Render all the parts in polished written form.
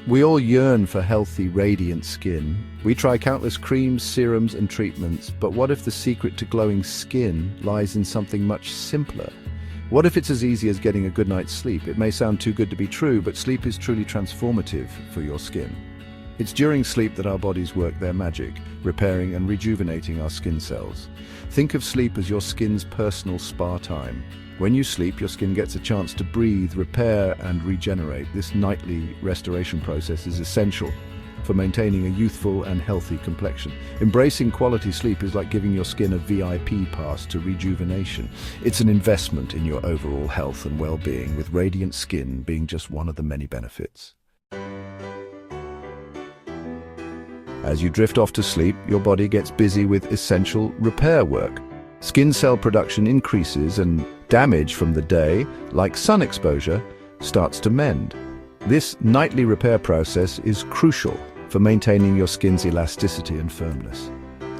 We all yearn for healthy, radiant skin. We try countless creams, serums, and treatments, but what if the secret to glowing skin lies in something much simpler? What if it's as easy as getting a good night's sleep? It may sound too good to be true, but sleep is truly transformative for your skin. It's during sleep that our bodies work their magic, repairing and rejuvenating our skin cells. Think of sleep as your skin's personal spa time. When you sleep, your skin gets a chance to breathe, repair, and regenerate. This nightly restoration process is essential for maintaining a youthful and healthy complexion. Embracing quality sleep is like giving your skin a VIP pass to rejuvenation. It's an investment in your overall health and well-being, with radiant skin being just one of the many benefits. As you drift off to sleep, your body gets busy with essential repair work. Skin cell production increases and damage from the day, like sun exposure, starts to mend. This nightly repair process is crucial for maintaining your skin's elasticity and firmness.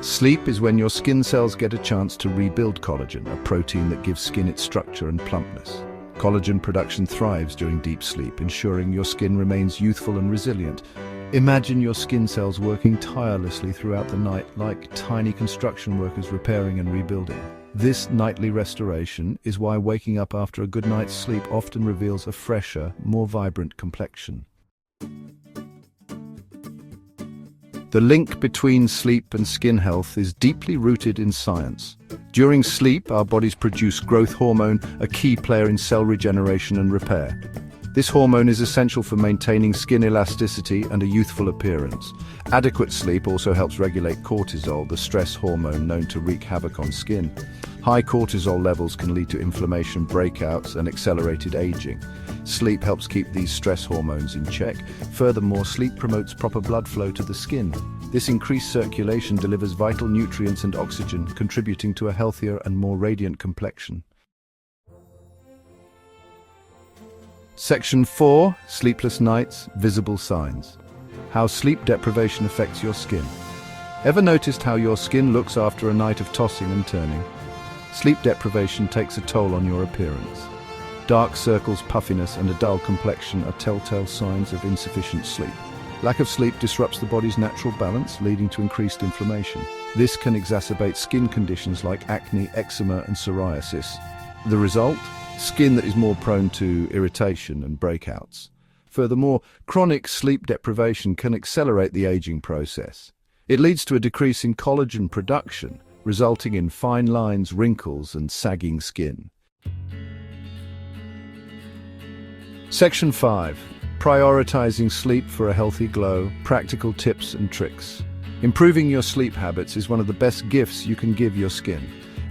Sleep is when your skin cells get a chance to rebuild collagen, a protein that gives skin its structure and plumpness. Collagen production thrives during deep sleep, ensuring your skin remains youthful and resilient. Imagine your skin cells working tirelessly throughout the night, like tiny construction workers repairing and rebuilding. This nightly restoration is why waking up after a good night's sleep often reveals a fresher, more vibrant complexion. The link between sleep and skin health is deeply rooted in science. During sleep, our bodies produce growth hormone, a key player in cell regeneration and repair. This hormone is essential for maintaining skin elasticity and a youthful appearance. Adequate sleep also helps regulate cortisol, the stress hormone known to wreak havoc on skin. High cortisol levels can lead to inflammation, breakouts, and accelerated aging. Sleep helps keep these stress hormones in check. Furthermore, sleep promotes proper blood flow to the skin. This increased circulation delivers vital nutrients and oxygen, contributing to a healthier and more radiant complexion. Section 4. Sleepless nights, visible signs. How sleep deprivation affects your skin. Ever noticed how your skin looks after a night of tossing and turning? Sleep deprivation takes a toll on your appearance. Dark circles, puffiness, and a dull complexion are telltale signs of insufficient sleep. Lack of sleep disrupts the body's natural balance, leading to increased inflammation. This can exacerbate skin conditions like acne, eczema, and psoriasis. The result? Skin that is more prone to irritation and breakouts. Furthermore, chronic sleep deprivation can accelerate the aging process. It leads to a decrease in collagen production, resulting in fine lines, wrinkles, and sagging skin. Section 5. Prioritizing sleep for a healthy glow, practical tips and tricks. Improving your sleep habits is one of the best gifts you can give your skin.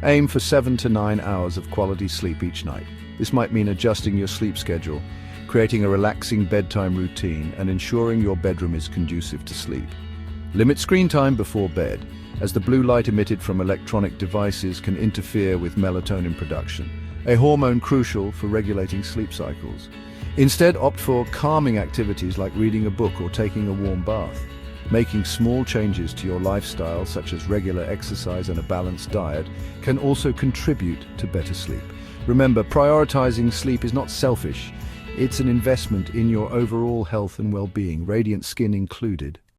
Aim for 7 to 9 hours of quality sleep each night. This might mean adjusting your sleep schedule, creating a relaxing bedtime routine, and ensuring your bedroom is conducive to sleep. Limit screen time before bed, as the blue light emitted from electronic devices can interfere with melatonin production, a hormone crucial for regulating sleep cycles. Instead, opt for calming activities like reading a book or taking a warm bath. Making small changes to your lifestyle, such as regular exercise and a balanced diet, can also contribute to better sleep. Remember, prioritizing sleep is not selfish. It's an investment in your overall health and well-being, radiant skin included.